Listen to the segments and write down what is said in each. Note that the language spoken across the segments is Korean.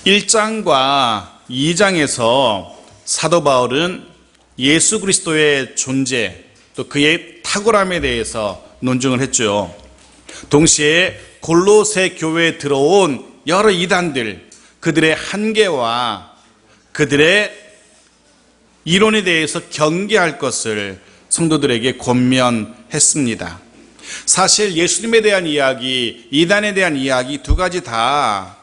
1장과 2장에서 사도 바울은 예수 그리스도의 존재, 또 그의 탁월함에 대해서 논증을 했죠. 동시에 골로새 교회에 들어온 여러 이단들, 그들의 한계와 그들의 이론에 대해서 경계할 것을 성도들에게 권면했습니다. 사실 예수님에 대한 이야기, 이단에 대한 이야기 두 가지 다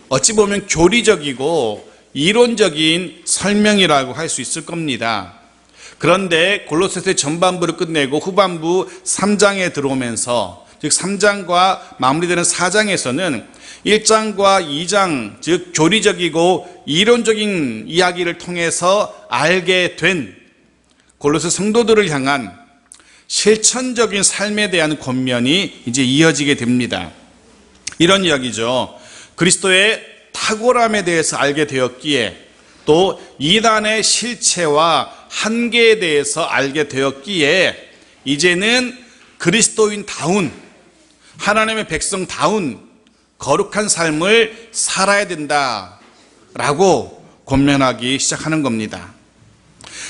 어찌 보면 교리적이고 이론적인 설명이라고 할 수 있을 겁니다. 그런데 골로새서 전반부를 끝내고 후반부 3장에 들어오면서, 즉 3장과 마무리되는 4장에서는 1장과 2장, 즉 교리적이고 이론적인 이야기를 통해서 알게 된 골로새 성도들을 향한 실천적인 삶에 대한 권면이 이제 이어지게 됩니다. 이런 이야기죠. 그리스도의 탁월함에 대해서 알게 되었기에, 또 이단의 실체와 한계에 대해서 알게 되었기에 이제는 그리스도인다운, 하나님의 백성다운 거룩한 삶을 살아야 된다라고 권면하기 시작하는 겁니다.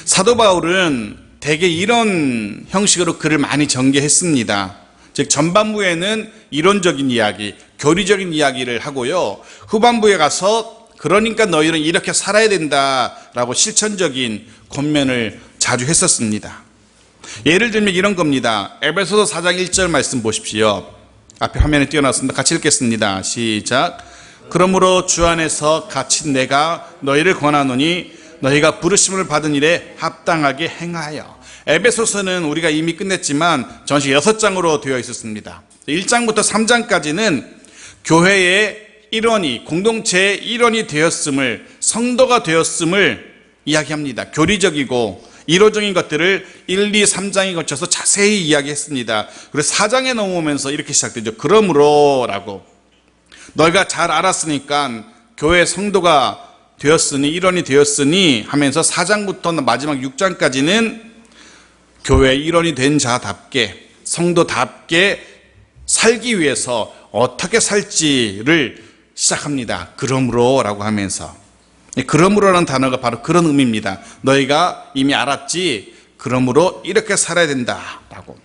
사도 바울은 대개 이런 형식으로 글을 많이 전개했습니다. 즉 전반부에는 이론적인 이야기, 교리적인 이야기를 하고요, 후반부에 가서 그러니까 너희는 이렇게 살아야 된다라고 실천적인 권면을 자주 했었습니다. 예를 들면 이런 겁니다. 에베소서 4장 1절 말씀 보십시오. 앞에 화면에 띄워놨습니다. 같이 읽겠습니다. 시작. 그러므로 주 안에서 같이 내가 너희를 권하노니 너희가 부르심을 받은 일에 합당하게 행하여. 에베소서는 우리가 이미 끝냈지만 전시 6장으로 되어 있었습니다. 1장부터 3장까지는 교회의 일원이, 공동체의 일원이 되었음을, 성도가 되었음을 이야기합니다. 교리적이고 이론적인 것들을 1, 2, 3장에 거쳐서 자세히 이야기했습니다. 그래서 4장에 넘어오면서 이렇게 시작되죠. 그러므로 라고, 너희가 잘 알았으니까 교회 성도가 되었으니, 일원이 되었으니 하면서 4장부터 마지막 6장까지는 교회의 일원이 된 자답게, 성도답게 살기 위해서 어떻게 살지를 시작합니다. 그러므로 라고 하면서, 그러므로라는 단어가 바로 그런 의미입니다. 너희가 이미 알았지, 그러므로 이렇게 살아야 된다라고.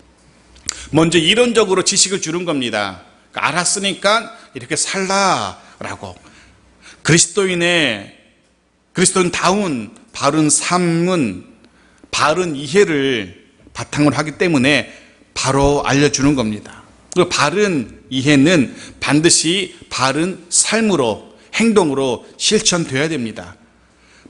먼저 이론적으로 지식을 주는 겁니다. 알았으니까 이렇게 살라라고. 그리스도인다운 바른 삶은 바른 이해를 바탕으로 하기 때문에 바로 알려주는 겁니다. 그 바른 이해는 반드시 바른 삶으로, 행동으로 실천되어야 됩니다.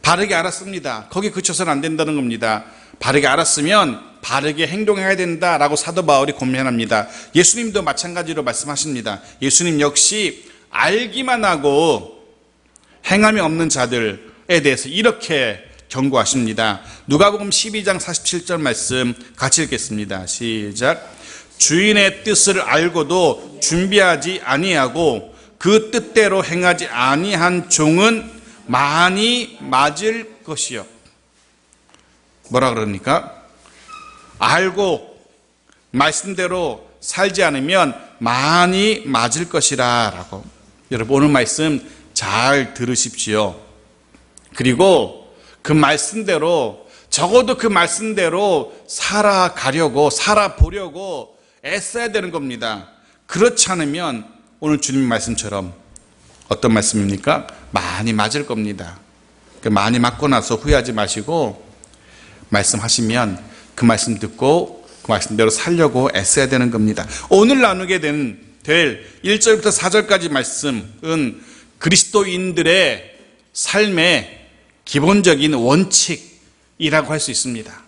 바르게 알았습니다. 거기 그쳐서는 안 된다는 겁니다. 바르게 알았으면 바르게 행동해야 된다라고 사도 바울이 권면합니다. 예수님도 마찬가지로 말씀하십니다. 예수님 역시 알기만 하고 행함이 없는 자들에 대해서 이렇게 경고하십니다. 누가복음 12장 47절 말씀 같이 읽겠습니다. 시작. 주인의 뜻을 알고도 준비하지 아니하고 그 뜻대로 행하지 아니한 종은 많이 맞을 것이요. 뭐라 그럽니까? 알고 말씀대로 살지 않으면 많이 맞을 것이라 라고. 여러분 오늘 말씀 잘 들으십시오. 그리고 그 말씀대로, 적어도 그 말씀대로 살아가려고, 살아보려고 애써야 되는 겁니다. 그렇지 않으면 오늘 주님 말씀처럼 어떤 말씀입니까? 많이 맞을 겁니다. 많이 맞고 나서 후회하지 마시고 말씀하시면 그 말씀 듣고 그 말씀대로 살려고 애써야 되는 겁니다. 오늘 나누게 될 1절부터 4절까지 말씀은 그리스도인들의 삶의 기본적인 원칙이라고 할 수 있습니다.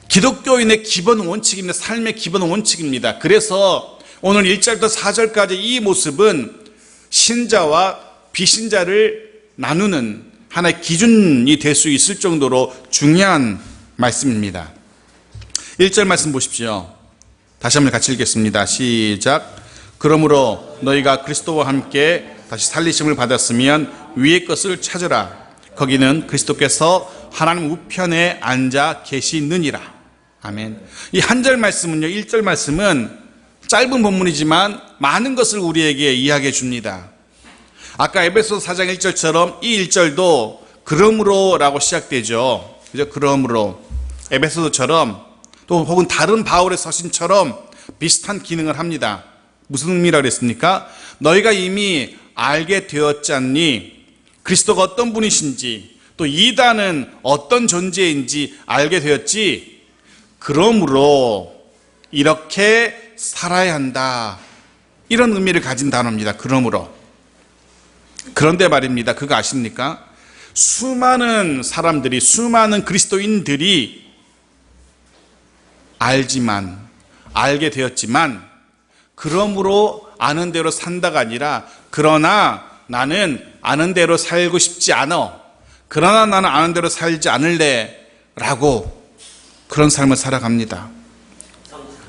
기독교인의 기본 원칙입니다. 삶의 기본 원칙입니다. 그래서 오늘 1절부터 4절까지 이 모습은 신자와 비신자를 나누는 하나의 기준이 될 수 있을 정도로 중요한 말씀입니다. 1절 말씀 보십시오. 다시 한번 같이 읽겠습니다. 시작. 그러므로 너희가 그리스도와 함께 다시 살리심을 받았으면 위의 것을 찾으라. 거기는 그리스도께서 하나님 우편에 앉아 계시느니라. 아멘. 이 한 절 말씀은요, 1절 말씀은 짧은 본문이지만 많은 것을 우리에게 이야기해 줍니다. 아까 에베소서 4장 1절처럼 이 1절도 그러므로라고 시작되죠. 그죠? 그러므로. 에베소서처럼 또 혹은 다른 바울의 서신처럼 비슷한 기능을 합니다. 무슨 의미라고 그랬습니까? 너희가 이미 알게 되었지 않니? 그리스도가 어떤 분이신지, 또 이단은 어떤 존재인지 알게 되었지? 그러므로 이렇게 살아야 한다. 이런 의미를 가진 단어입니다. 그러므로. 그런데 말입니다. 그거 아십니까? 수많은 사람들이, 수많은 그리스도인들이 알게 되었지만, 그러므로 아는 대로 산다가 아니라, 그러나 나는 아는 대로 살고 싶지 않아. 그러나 나는 아는 대로 살지 않을래. 라고 그런 삶을 살아갑니다.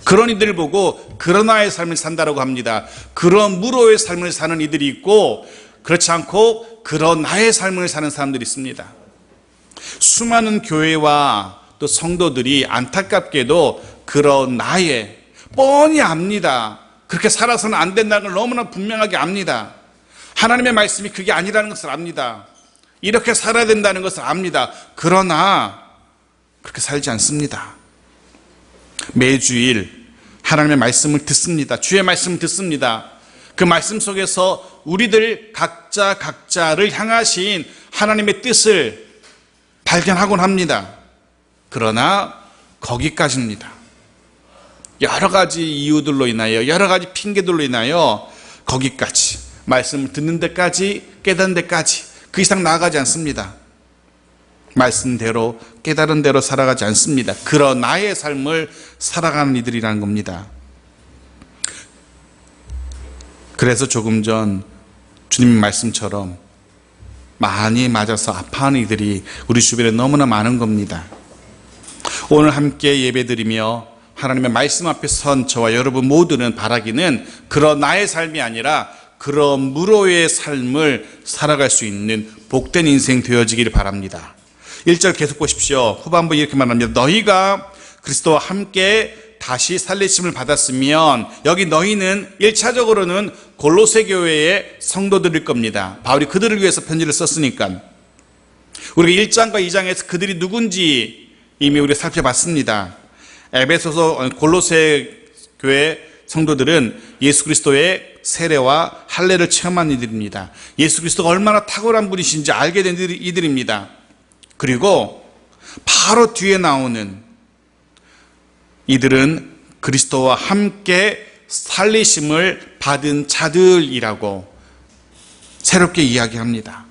그런 이들을 보고 그러나의 삶을 산다라고 합니다. 그러므로의 삶을 사는 이들이 있고, 그렇지 않고 그러나의 삶을 사는 사람들이 있습니다. 수많은 교회와 또 성도들이 안타깝게도 그러나의, 뻔히 압니다. 그렇게 살아서는 안 된다는 걸 너무나 분명하게 압니다. 하나님의 말씀이 그게 아니라는 것을 압니다. 이렇게 살아야 된다는 것을 압니다. 그러나 그렇게 살지 않습니다. 매주일 하나님의 말씀을 듣습니다. 주의 말씀을 듣습니다. 그 말씀 속에서 우리들 각자를 향하신 하나님의 뜻을 발견하곤 합니다. 그러나 거기까지입니다. 여러 가지 이유들로 인하여, 여러 가지 핑계들로 인하여 거기까지, 말씀을 듣는 데까지, 깨닫는 데까지, 그 이상 나아가지 않습니다. 말씀대로, 깨달은 대로 살아가지 않습니다. 그러나의 삶을 살아가는 이들이라는 겁니다. 그래서 조금 전 주님 말씀처럼 많이 맞아서 아파하는 이들이 우리 주변에 너무나 많은 겁니다. 오늘 함께 예배드리며 하나님의 말씀 앞에 선 저와 여러분 모두는 바라기는 그러나의 삶이 아니라 그러므로의 삶을 살아갈 수 있는 복된 인생 되어지기를 바랍니다. 1절 계속 보십시오. 후반부 이렇게 말합니다. 너희가 그리스도와 함께 다시 살리심을 받았으면, 여기 너희는 1차적으로는 골로새 교회의 성도들일 겁니다. 바울이 그들을 위해서 편지를 썼으니까. 우리가 1장과 2장에서 그들이 누군지 이미 우리가 살펴봤습니다. 에베소서 골로새 교회 성도들은 예수 그리스도의 세례와 할례를 체험한 이들입니다. 예수 그리스도가 얼마나 탁월한 분이신지 알게 된 이들입니다. 그리고 바로 뒤에 나오는 이들은 그리스도와 함께 살리심을 받은 자들이라고 새롭게 이야기합니다.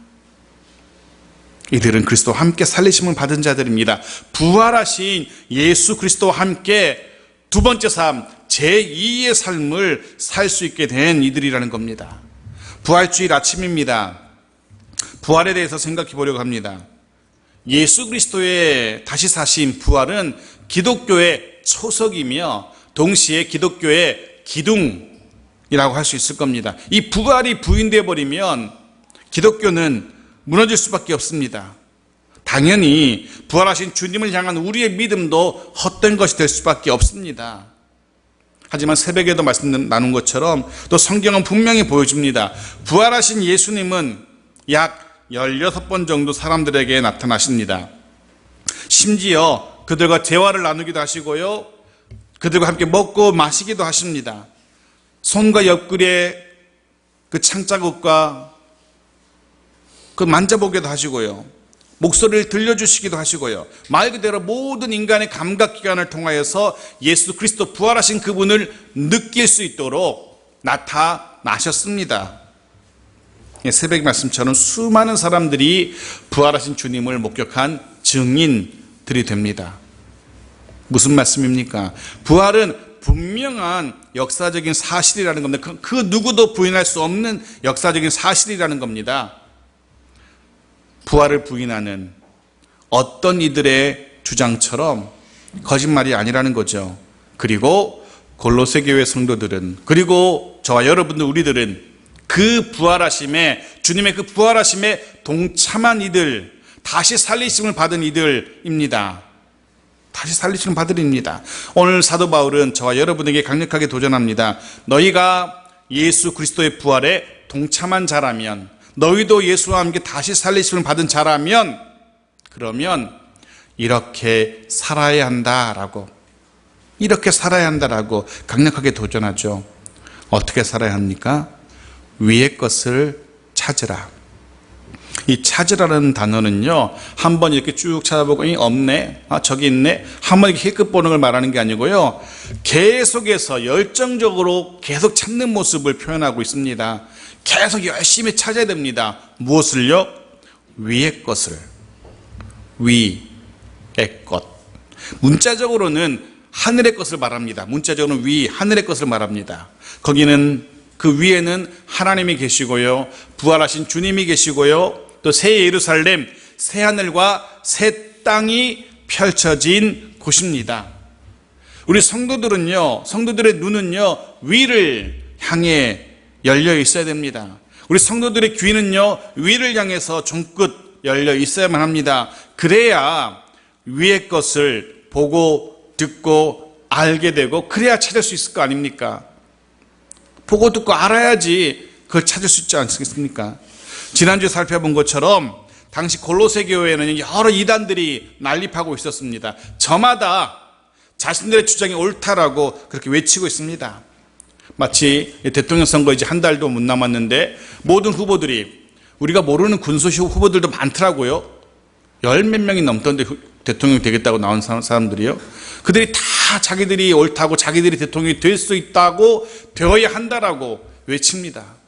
이들은 그리스도와 함께 살리심을 받은 자들입니다. 부활하신 예수 그리스도와 함께 두 번째 삶, 제2의 삶을 살 수 있게 된 이들이라는 겁니다. 부활주일 아침입니다. 부활에 대해서 생각해 보려고 합니다. 예수 그리스도의 다시 사신 부활은 기독교의 초석이며 동시에 기독교의 기둥이라고 할 수 있을 겁니다. 이 부활이 부인되어 버리면 기독교는 무너질 수밖에 없습니다. 당연히 부활하신 주님을 향한 우리의 믿음도 헛된 것이 될 수밖에 없습니다. 하지만 새벽에도 말씀 나눈 것처럼 또 성경은 분명히 보여줍니다. 부활하신 예수님은 약 16번 정도 사람들에게 나타나십니다. 심지어 그들과 대화를 나누기도 하시고요, 그들과 함께 먹고 마시기도 하십니다. 손과 옆구리에 그 창자국과 그 만져보기도 하시고요, 목소리를 들려주시기도 하시고요, 말 그대로 모든 인간의 감각기관을 통하여서 예수 그리스도 부활하신 그분을 느낄 수 있도록 나타나셨습니다. 새벽 말씀처럼 수많은 사람들이 부활하신 주님을 목격한 증인들이 됩니다. 무슨 말씀입니까? 부활은 분명한 역사적인 사실이라는 겁니다. 그 누구도 부인할 수 없는 역사적인 사실이라는 겁니다. 부활을 부인하는 어떤 이들의 주장처럼 거짓말이 아니라는 거죠. 그리고 골로새 교회 성도들은, 그리고 저와 여러분들, 우리들은 그 부활하심에, 주님의 그 부활하심에 동참한 이들, 다시 살리심을 받은 이들입니다. 다시 살리심을 받은 이들입니다. 오늘 사도 바울은 저와 여러분에게 강력하게 도전합니다. 너희가 예수 그리스도의 부활에 동참한 자라면, 너희도 예수와 함께 다시 살리심을 받은 자라면 그러면 이렇게 살아야 한다라고, 이렇게 살아야 한다라고 강력하게 도전하죠. 어떻게 살아야 합니까? 위의 것을 찾으라. 이 찾으라는 단어는요, 한번 이렇게 쭉 찾아보고 없네, 저기 있네, 한번 이렇게 힐끗 보는 걸 말하는 게 아니고요, 계속해서 열정적으로 계속 찾는 모습을 표현하고 있습니다. 계속 열심히 찾아야 됩니다. 무엇을요? 위의 것을. 위의 것. 문자적으로는 하늘의 것을 말합니다. 문자적으로는 위, 하늘의 것을 말합니다. 거기는 그 위에는 하나님이 계시고요, 부활하신 주님이 계시고요, 또 새 예루살렘, 새 하늘과 새 땅이 펼쳐진 곳입니다. 우리 성도들은요, 성도들의 눈은요, 위를 향해 열려 있어야 됩니다. 우리 성도들의 귀는요, 위를 향해서 종끝 열려 있어야만 합니다. 그래야 위의 것을 보고 듣고 알게 되고, 그래야 찾을 수 있을 거 아닙니까? 보고 듣고 알아야지 그걸 찾을 수 있지 않겠습니까? 지난주에 살펴본 것처럼 당시 골로새 교회에는 여러 이단들이 난립하고 있었습니다. 저마다 자신들의 주장이 옳다라고 그렇게 외치고 있습니다. 마치 대통령 선거 이제 한 달도 못 남았는데 모든 후보들이, 우리가 모르는 군소시 후보들도 많더라고요. 열 몇 명이 넘던데 대통령이 되겠다고 나온 사람들이요. 그들이 다 자기들이 옳다고, 자기들이 대통령이 될 수 있다고, 되어야 한다라고 외칩니다.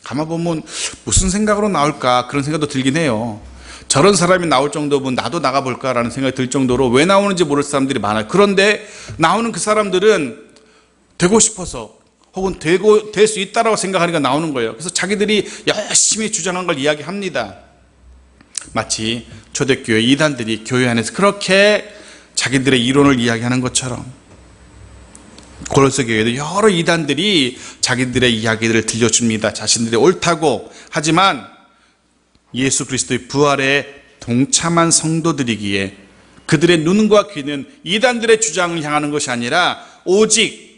가만 보면 무슨 생각으로 나올까, 그런 생각도 들긴 해요. 저런 사람이 나올 정도면 나도 나가볼까라는 생각이 들 정도로 왜 나오는지 모를 사람들이 많아요. 그런데 나오는 그 사람들은 되고 싶어서, 혹은 될 수 있다라고 생각하니까 나오는 거예요. 그래서 자기들이 열심히 주장한 걸 이야기합니다. 마치 초대교회 이단들이 교회 안에서 그렇게 자기들의 이론을 이야기하는 것처럼 골로새 교회도 여러 이단들이 자기들의 이야기들을 들려줍니다. 자신들이 옳다고. 하지만 예수 그리스도의 부활에 동참한 성도들이기에 그들의 눈과 귀는 이단들의 주장을 향하는 것이 아니라 오직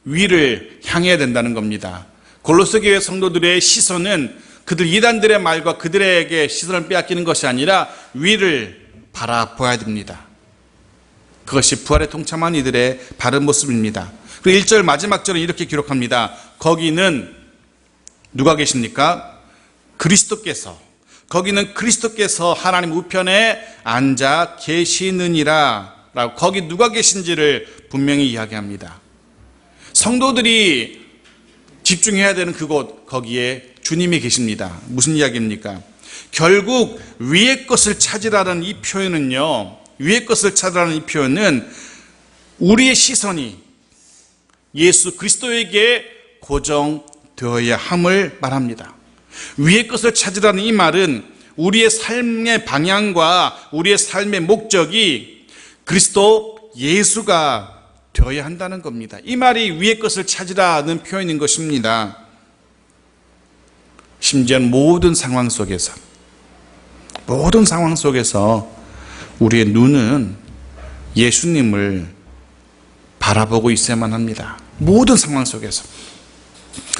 위를 향해야 된다는 겁니다. 골로새 교회 성도들의 시선은 그들 이단들의 말과 그들에게 시선을 빼앗기는 것이 아니라 위를 바라보아야 됩니다. 그것이 부활에 동참한 이들의 바른 모습입니다. 그리고 1절 마지막 절은 이렇게 기록합니다. 거기는 누가 계십니까? 그리스도께서. 거기는 그리스도께서 하나님 우편에 앉아 계시느니라 라고, 거기 누가 계신지를 분명히 이야기합니다. 성도들이 집중해야 되는 그곳, 거기에 주님이 계십니다. 무슨 이야기입니까? 결국 위의 것을 찾으라는 이 표현은요, 위의 것을 찾으라는 이 표현은 우리의 시선이 예수 그리스도에게 고정되어야 함을 말합니다. 위의 것을 찾으라는 이 말은 우리의 삶의 방향과 우리의 삶의 목적이 그리스도 예수가 되어야 한다는 겁니다. 이 말이 위의 것을 찾으라는 표현인 것입니다. 심지어 모든 상황 속에서 우리의 눈은 예수님을 바라보고 있어야만 합니다. 모든 상황 속에서.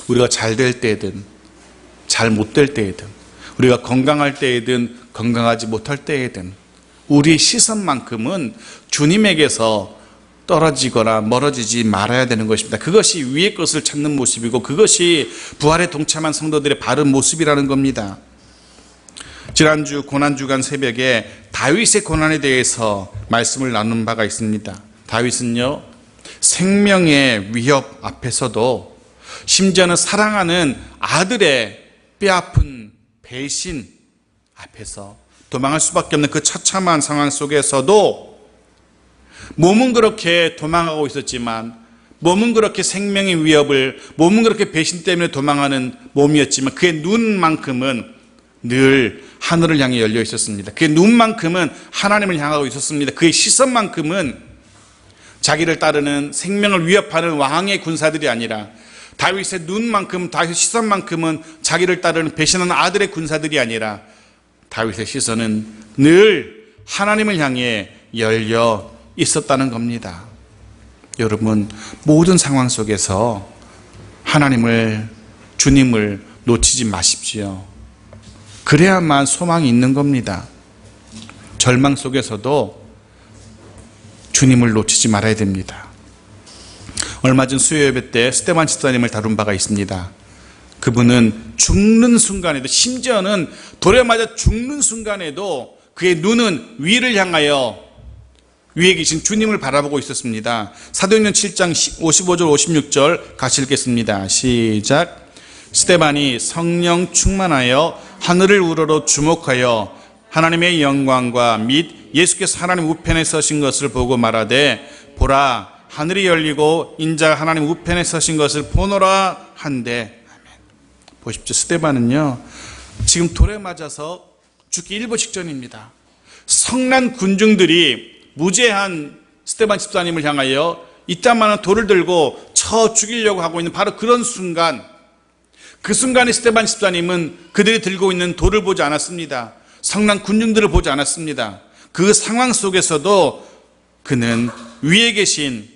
우리가 잘 될 때든 잘 못 될 때든, 우리가 건강할 때이든 건강하지 못할 때이든 우리의 시선만큼은 주님에게서 떨어지거나 멀어지지 말아야 되는 것입니다. 그것이 위의 것을 찾는 모습이고, 그것이 부활에 동참한 성도들의 바른 모습이라는 겁니다. 지난주 고난주간 새벽에 다윗의 고난에 대해서 말씀을 나눈 바가 있습니다. 다윗은요, 생명의 위협 앞에서도, 심지어는 사랑하는 아들의 뼈아픈 배신 앞에서 도망할 수밖에 없는 그 처참한 상황 속에서도 몸은 그렇게 도망하고 있었지만, 몸은 그렇게 생명의 위협을, 몸은 그렇게 배신 때문에 도망하는 몸이었지만 그의 눈만큼은 늘 하늘을 향해 열려 있었습니다. 그의 눈만큼은 하나님을 향하고 있었습니다. 그의 시선만큼은 자기를 따르는 생명을 위협하는 왕의 군사들이 아니라, 다윗의 눈만큼, 다윗의 시선만큼은 자기를 따르는 배신하는 아들의 군사들이 아니라 다윗의 시선은 늘 하나님을 향해 열려 있었다는 겁니다. 여러분, 모든 상황 속에서 하나님을, 주님을 놓치지 마십시오. 그래야만 소망이 있는 겁니다. 절망 속에서도 주님을 놓치지 말아야 됩니다. 얼마 전 수요 예배 때 스테반 집사님을 다룬 바가 있습니다. 그분은 죽는 순간에도, 심지어는 돌에 맞아 죽는 순간에도 그의 눈은 위를 향하여 위에 계신 주님을 바라보고 있었습니다. 사도행전 7장 55절 56절 같이 읽겠습니다. 시작. 스데반이 성령 충만하여 하늘을 우러러 주목하여 하나님의 영광과 및 예수께서 하나님 우편에 서신 것을 보고 말하되, 보라, 하늘이 열리고 인자가 하나님 우편에 서신 것을 보노라 한대. 보십시오. 스데반은요, 지금 돌에 맞아서 죽기 일보 직전입니다. 성난 군중들이 무죄한 스데반 집사님을 향하여 이따만한 돌을 들고 쳐 죽이려고 하고 있는 바로 그런 순간, 그 순간에 스데반 집사님은 그들이 들고 있는 돌을 보지 않았습니다. 성난 군중들을 보지 않았습니다. 그 상황 속에서도 그는 위에 계신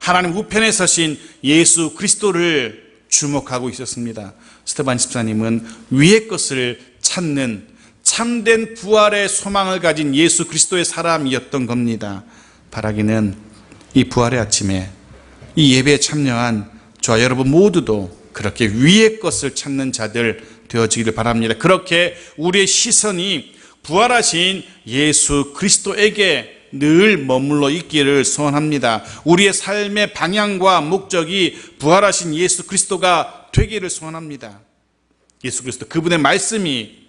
하나님 우편에 서신 예수 그리스도를 주목하고 있었습니다. 스데반 집사님은 위의 것을 찾는 참된 부활의 소망을 가진 예수 그리스도의 사람이었던 겁니다. 바라기는 이 부활의 아침에 이 예배에 참여한 저와 여러분 모두도 그렇게 위의 것을 찾는 자들 되어지기를 바랍니다. 그렇게 우리의 시선이 부활하신 예수 그리스도에게 늘 머물러 있기를 소원합니다. 우리의 삶의 방향과 목적이 부활하신 예수 그리스도가 되기를 소원합니다. 예수 그리스도, 그분의 말씀이,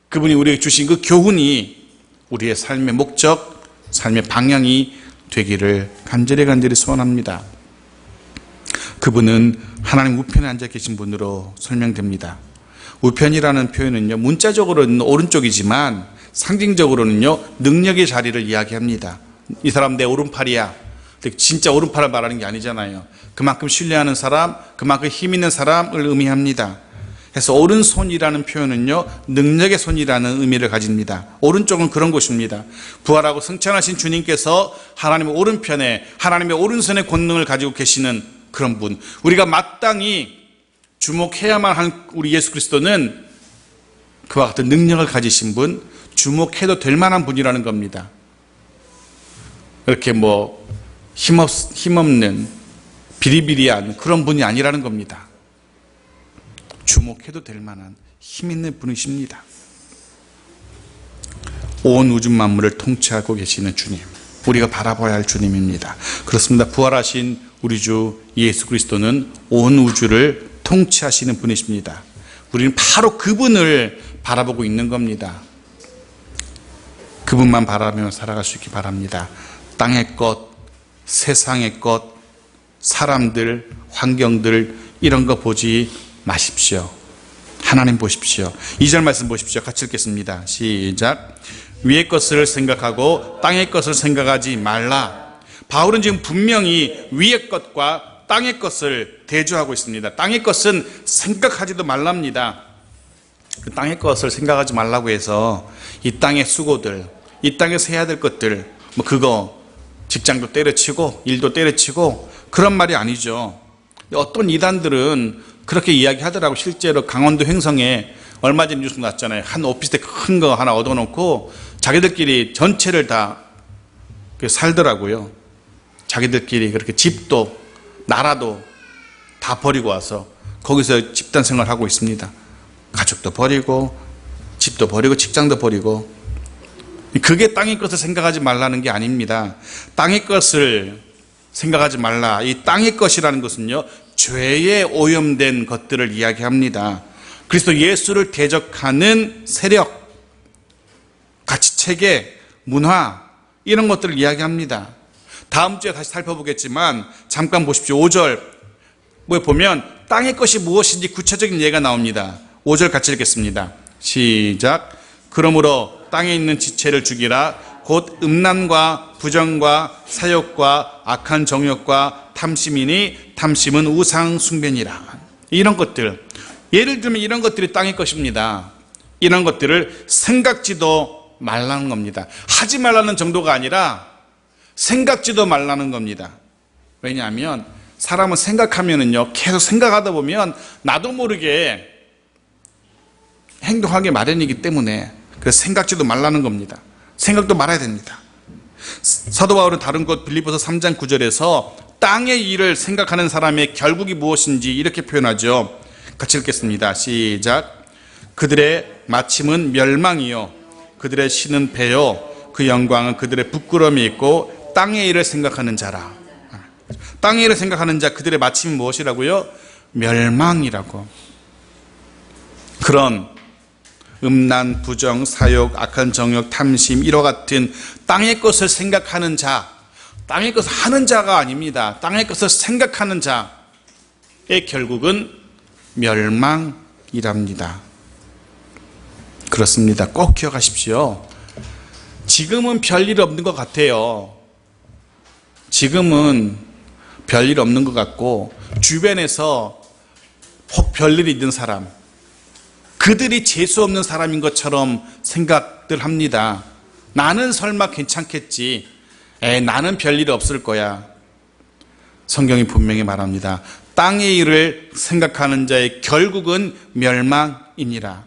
그분이 우리에게 주신 그 교훈이 우리의 삶의 목적, 삶의 방향이 되기를 간절히 소원합니다. 그분은 하나님 우편에 앉아 계신 분으로 설명됩니다. 우편이라는 표현은요, 문자적으로는 오른쪽이지만 상징적으로는요, 능력의 자리를 이야기합니다. 이 사람 내 오른팔이야. 진짜 오른팔을 말하는 게 아니잖아요. 그만큼 신뢰하는 사람, 그만큼 힘 있는 사람을 의미합니다. 그래서 오른손이라는 표현은요, 능력의 손이라는 의미를 가집니다. 오른쪽은 그런 곳입니다. 부활하고 승천하신 주님께서 하나님의 오른편에, 하나님의 오른손의 권능을 가지고 계시는 그런 분, 우리가 마땅히 주목해야만 한 우리 예수 그리스도는 그와 같은 능력을 가지신 분, 주목해도 될 만한 분이라는 겁니다. 이렇게 힘없는 비리비리한 그런 분이 아니라는 겁니다. 주목해도 될 만한 힘 있는 분이십니다. 온 우주 만물을 통치하고 계시는 주님, 우리가 바라봐야 할 주님입니다. 그렇습니다. 부활하신 우리 주 예수 그리스도는 온 우주를 통치하시는 분이십니다. 우리는 바로 그분을 바라보고 있는 겁니다. 그분만 바라보며 살아갈 수 있기 바랍니다. 땅의 것, 세상의 것, 사람들, 환경들, 이런 거 보지 마십시오. 하나님 보십시오. 2절 말씀 보십시오. 같이 읽겠습니다. 시작. 위의 것을 생각하고 땅의 것을 생각하지 말라. 바울은 지금 분명히 위의 것과 땅의 것을 대조하고 있습니다. 땅의 것은 생각하지도 말랍니다. 그 땅의 것을 생각하지 말라고 해서 이 땅의 수고들, 이 땅에서 해야 될 것들, 그거 직장도 때려치고 일도 때려치고 그런 말이 아니죠. 어떤 이단들은 그렇게 이야기하더라고. 실제로 강원도 횡성에 얼마 전 뉴스 났잖아요. 한 오피스텔 큰 거 하나 얻어놓고 자기들끼리 전체를 다 살더라고요. 자기들끼리 그렇게 집도 나라도 다 버리고 와서 거기서 집단 생활하고 있습니다. 가족도 버리고 집도 버리고 직장도 버리고. 그게 땅의 것을 생각하지 말라는 게 아닙니다. 땅의 것을 생각하지 말라. 이 땅의 것이라는 것은요, 죄에 오염된 것들을 이야기합니다. 그리스도 예수를 대적하는 세력, 가치체계, 문화, 이런 것들을 이야기합니다. 다음 주에 다시 살펴보겠지만 잠깐 보십시오. 5절 보면 땅의 것이 무엇인지 구체적인 예가 나옵니다. 5절 같이 읽겠습니다. 시작. 그러므로 땅에 있는 지체를 죽이라. 곧 음란과 부정과 사욕과 악한 정욕과 탐심이니 탐심은 우상 숭배니라. 이런 것들, 예를 들면 이런 것들이 땅의 것입니다. 이런 것들을 생각지도 말라는 겁니다. 하지 말라는 정도가 아니라 생각지도 말라는 겁니다. 왜냐하면 사람은 생각하면은요, 계속 생각하다 보면 나도 모르게 행동하기 마련이기 때문에 그래서 생각지도 말라는 겁니다. 생각도 말아야 됩니다. 사도 바울은 다른 곳 빌립보서 3장 9절에서 땅의 일을 생각하는 사람의 결국이 무엇인지 이렇게 표현하죠. 같이 읽겠습니다. 시작. 그들의 마침은 멸망이요 그들의 신은 배요 그 영광은 그들의 부끄러움이 있고 땅의 일을 생각하는 자라. 땅의 일을 생각하는 자 그들의 마침이 무엇이라고요? 멸망이라고. 그런 음란, 부정, 사욕, 악한 정욕, 탐심 이와 같은 땅의 것을 생각하는 자, 땅의 것을 하는 자가 아닙니다. 땅의 것을 생각하는 자의 결국은 멸망이랍니다. 그렇습니다. 꼭 기억하십시오. 지금은 별일 없는 것 같아요. 지금은 별일 없는 것 같고 주변에서 혹 별일이 있는 사람, 그들이 재수 없는 사람인 것처럼 생각들 합니다. 나는 설마 괜찮겠지. 나는 별일 없을 거야. 성경이 분명히 말합니다. 땅의 일을 생각하는 자의 결국은 멸망이니라.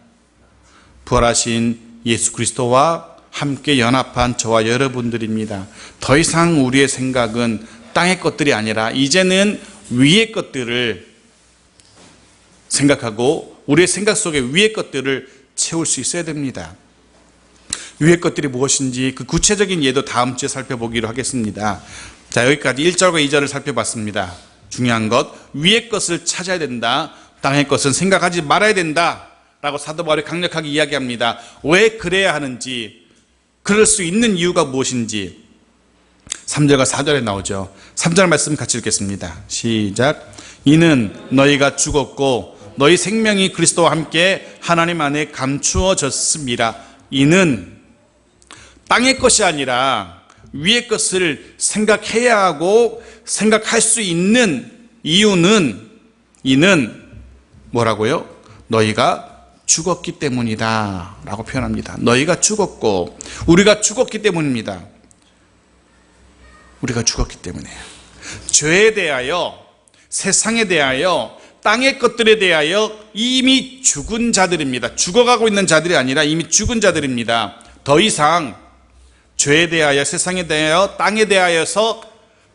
부활하신 예수 그리스도와 함께 연합한 저와 여러분들입니다. 더 이상 우리의 생각은 땅의 것들이 아니라 이제는 위의 것들을 생각하고 우리의 생각 속에 위의 것들을 채울 수 있어야 됩니다. 위의 것들이 무엇인지 그 구체적인 예도 다음 주에 살펴보기로 하겠습니다. 자, 여기까지 1절과 2절을 살펴봤습니다. 중요한 것, 위의 것을 찾아야 된다. 땅의 것은 생각하지 말아야 된다 라고 사도 바울이 강력하게 이야기합니다. 왜 그래야 하는지, 그럴 수 있는 이유가 무엇인지 3절과 4절에 나오죠. 3절 말씀 같이 읽겠습니다. 시작. 이는 너희가 죽었고 너희 생명이 그리스도와 함께 하나님 안에 감추어졌습니다. 이는 땅의 것이 아니라 위의 것을 생각해야 하고 생각할 수 있는 이유는 이는 뭐라고요? 너희가 죽었기 때문이다 라고 표현합니다. 너희가 죽었고 우리가 죽었기 때문입니다. 우리가 죽었기 때문에 죄에 대하여 세상에 대하여 땅의 것들에 대하여 이미 죽은 자들입니다. 죽어가고 있는 자들이 아니라 이미 죽은 자들입니다. 더 이상 죄에 대하여 세상에 대하여 땅에 대하여서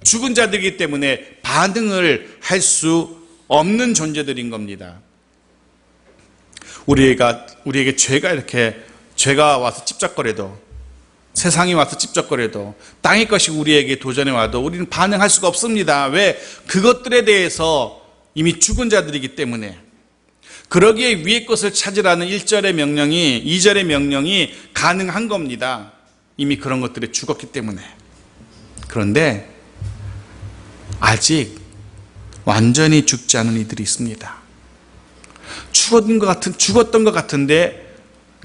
죽은 자들이기 때문에 반응을 할 수 없는 존재들인 겁니다. 우리에게 죄가 와서 찝쩍거려도 세상이 와서 찝쩍거려도 땅의 것이 우리에게 도전해 와도 우리는 반응할 수가 없습니다. 왜? 그것들에 대해서 이미 죽은 자들이기 때문에. 그러기에 위의 것을 찾으라는 1절의 명령이 2절의 명령이 가능한 겁니다. 이미 그런 것들이 죽었기 때문에. 그런데 아직 완전히 죽지 않은 이들이 있습니다. 죽었던 것 같은데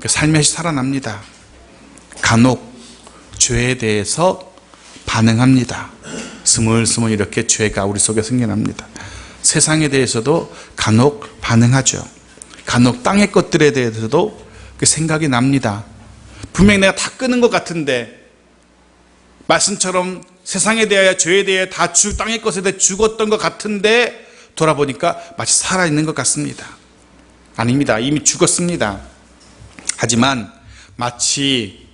살며시 살아납니다. 간혹 죄에 대해서 반응합니다. 스물스물 이렇게 죄가 우리 속에 생겨납니다. 세상에 대해서도 간혹 반응하죠. 간혹 땅의 것들에 대해서도 그 생각이 납니다. 분명히 내가 다 끄는 것 같은데 말씀처럼 세상에 대하여 죄에 대해 다 땅의 것에 대해 죽었던 것 같은데 돌아보니까 마치 살아있는 것 같습니다. 아닙니다. 이미 죽었습니다. 하지만 마치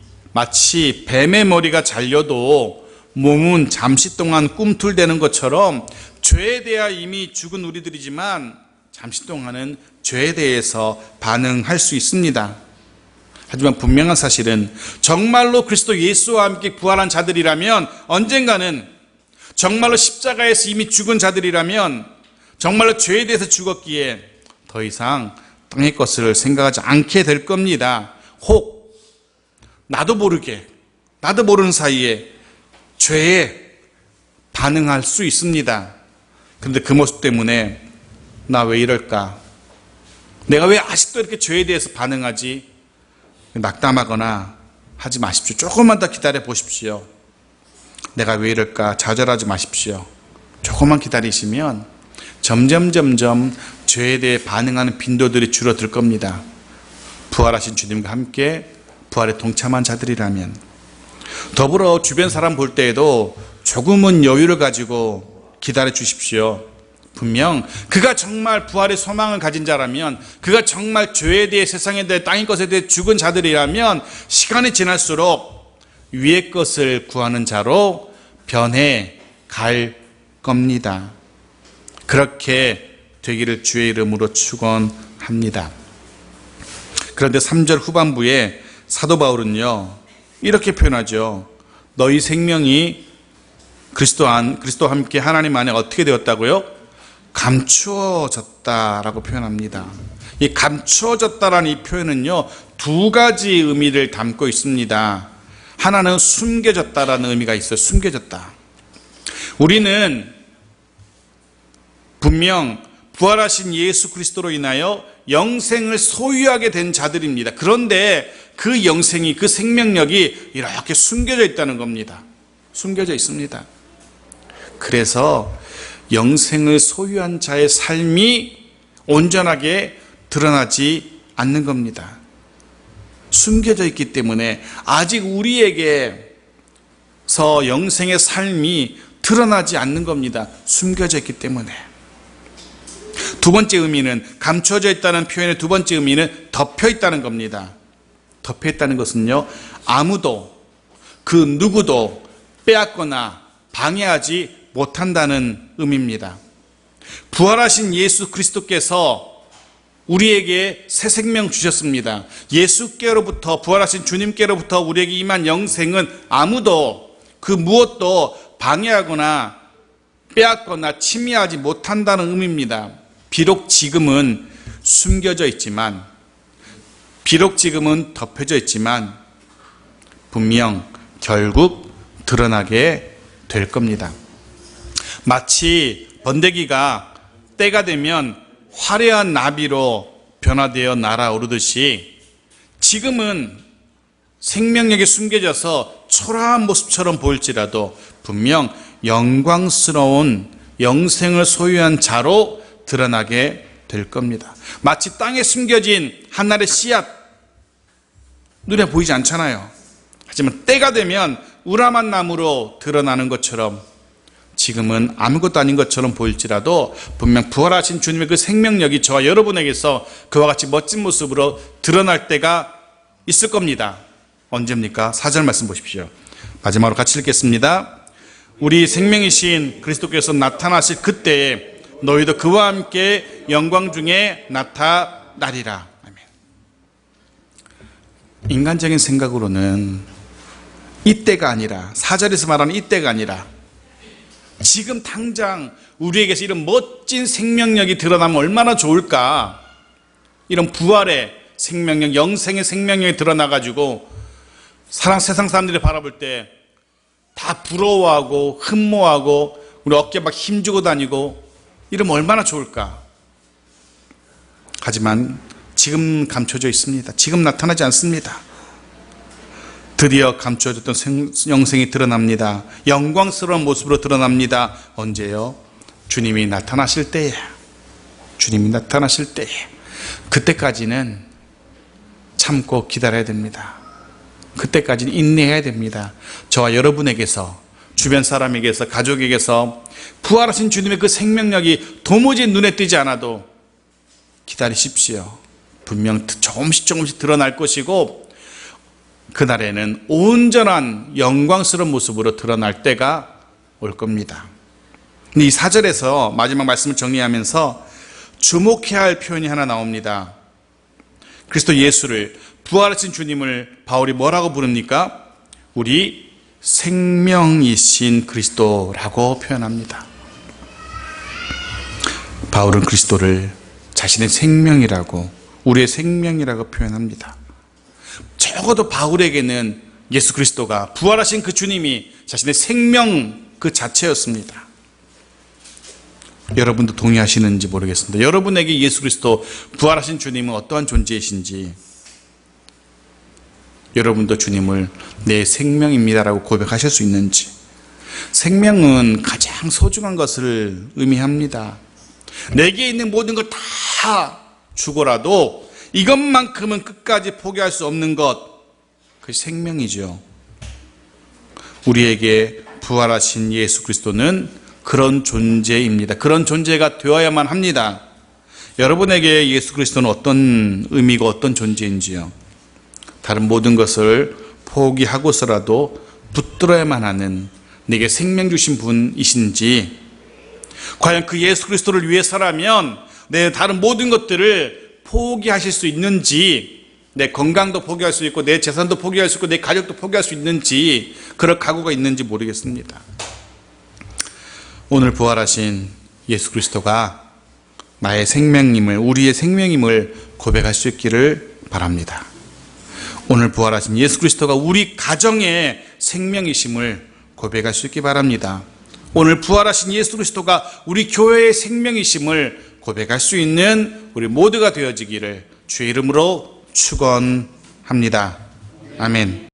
뱀의 머리가 잘려도 몸은 잠시 동안 꿈틀대는 것처럼 죄에 대하여 이미 죽은 우리들이지만 잠시 동안은 죄에 대해서 반응할 수 있습니다. 하지만 분명한 사실은 정말로 그리스도 예수와 함께 부활한 자들이라면 언젠가는 정말로 십자가에서 이미 죽은 자들이라면 정말로 죄에 대해서 죽었기에 더 이상 땅의 것을 생각하지 않게 될 겁니다. 혹 나도 모르는 사이에 죄에 반응할 수 있습니다. 그런데 그 모습 때문에 나 왜 이럴까? 내가 왜 아직도 이렇게 죄에 대해서 반응하지? 낙담하거나 하지 마십시오. 조금만 더 기다려 보십시오. 내가 왜 이럴까? 좌절하지 마십시오. 조금만 기다리시면 점점 죄에 대해 반응하는 빈도들이 줄어들 겁니다. 부활하신 주님과 함께 부활에 동참한 자들이라면. 더불어 주변 사람 볼 때에도 조금은 여유를 가지고 기다려 주십시오. 분명 그가 정말 부활의 소망을 가진 자라면, 그가 정말 죄에 대해, 세상에 대해, 땅의 것에 대해 죽은 자들이라면 시간이 지날수록 위의 것을 구하는 자로 변해 갈 겁니다. 그렇게 되기를 주의 이름으로 축원합니다. 그런데 3절 후반부에 사도 바울은요, 이렇게 표현하죠. 너희 생명이 그리스도와 함께 하나님 안에 어떻게 되었다고요? 감추어졌다라고 표현합니다. 이 감추어졌다라는 이 표현은요, 두 가지 의미를 담고 있습니다. 하나는 숨겨졌다라는 의미가 있어요. 숨겨졌다. 우리는 분명 부활하신 예수 그리스도로 인하여 영생을 소유하게 된 자들입니다. 그런데 그 영생이, 그 생명력이 이렇게 숨겨져 있다는 겁니다. 숨겨져 있습니다. 그래서 영생을 소유한 자의 삶이 온전하게 드러나지 않는 겁니다. 숨겨져 있기 때문에 아직 우리에게서 영생의 삶이 드러나지 않는 겁니다. 숨겨져 있기 때문에. 두 번째 의미는, 감춰져 있다는 표현의 두 번째 의미는 덮여 있다는 겁니다. 덮여 있다는 것은요, 아무도, 그 누구도 빼앗거나 방해하지 못한다는 의미입니다. 부활하신 예수 그리스도께서 우리에게 새 생명 주셨습니다. 예수께로부터, 부활하신 주님께로부터 우리에게 임한 영생은 아무도, 그 무엇도 방해하거나 빼앗거나 침해하지 못한다는 의미입니다. 비록 지금은 숨겨져 있지만, 비록 지금은 덮여져 있지만 분명 결국 드러나게 될 겁니다. 마치 번데기가 때가 되면 화려한 나비로 변화되어 날아오르듯이 지금은 생명력이 숨겨져서 초라한 모습처럼 보일지라도 분명 영광스러운 영생을 소유한 자로 드러나게 될 겁니다. 마치 땅에 숨겨진 한 알의 씨앗, 눈에 보이지 않잖아요. 하지만 때가 되면 우람한 나무로 드러나는 것처럼 지금은 아무것도 아닌 것처럼 보일지라도 분명 부활하신 주님의 그 생명력이 저와 여러분에게서 그와 같이 멋진 모습으로 드러날 때가 있을 겁니다. 언제입니까? 4절 말씀 보십시오. 마지막으로 같이 읽겠습니다. 우리 생명이신 그리스도께서 나타나실 그때에 너희도 그와 함께 영광 중에 나타나리라. 아멘. 인간적인 생각으로는 이때가 아니라, 4절에서 말하는 이때가 아니라 지금 당장 우리에게서 이런 멋진 생명력이 드러나면 얼마나 좋을까. 이런 부활의 생명력, 영생의 생명력이 드러나가지고 세상 사람들이 바라볼 때 다 부러워하고 흠모하고 우리 어깨에 막 힘주고 다니고 이러면 얼마나 좋을까. 하지만 지금 감춰져 있습니다. 지금 나타나지 않습니다. 드디어 감춰졌던 영생이 드러납니다. 영광스러운 모습으로 드러납니다. 언제요? 주님이 나타나실 때에. 주님이 나타나실 때에. 그때까지는 참고 기다려야 됩니다. 그때까지는 인내해야 됩니다. 저와 여러분에게서, 주변 사람에게서, 가족에게서 부활하신 주님의 그 생명력이 도무지 눈에 띄지 않아도 기다리십시오. 분명 조금씩 드러날 것이고 그날에는 온전한 영광스러운 모습으로 드러날 때가 올 겁니다. 이 4절에서 마지막 말씀을 정리하면서 주목해야 할 표현이 하나 나옵니다. 그리스도 예수를, 부활하신 주님을 바울이 뭐라고 부릅니까? 우리 생명이신 그리스도라고 표현합니다. 바울은 그리스도를 자신의 생명이라고, 우리의 생명이라고 표현합니다. 적어도 바울에게는 예수 그리스도가, 부활하신 그 주님이 자신의 생명 그 자체였습니다. 여러분도 동의하시는지 모르겠습니다. 여러분에게 예수 그리스도, 부활하신 주님은 어떠한 존재이신지, 여러분도 주님을 내 생명입니다라고 고백하실 수 있는지. 생명은 가장 소중한 것을 의미합니다. 내게 있는 모든 걸 다 주고라도 이것만큼은 끝까지 포기할 수 없는 것, 그것이 생명이죠. 우리에게 부활하신 예수 그리스도는 그런 존재입니다. 그런 존재가 되어야만 합니다. 여러분에게 예수 그리스도는 어떤 의미고 어떤 존재인지요? 다른 모든 것을 포기하고서라도 붙들어야만 하는 내게 생명 주신 분이신지, 과연 그 예수 그리스도를 위해서라면 내 다른 모든 것들을 포기하실 수 있는지, 내 건강도 포기할 수 있고 내 재산도 포기할 수 있고 내 가족도 포기할 수 있는지, 그럴 각오가 있는지 모르겠습니다. 오늘 부활하신 예수 그리스도가 나의 생명임을, 우리의 생명임을 고백할 수 있기를 바랍니다. 오늘 부활하신 예수 그리스도가 우리 가정의 생명이심을 고백할 수 있기 바랍니다. 오늘 부활하신 예수 그리스도가 우리 교회의 생명이심을 고백할 수 있는 우리 모두가 되어지기를 주의 이름으로 축원합니다. 아멘.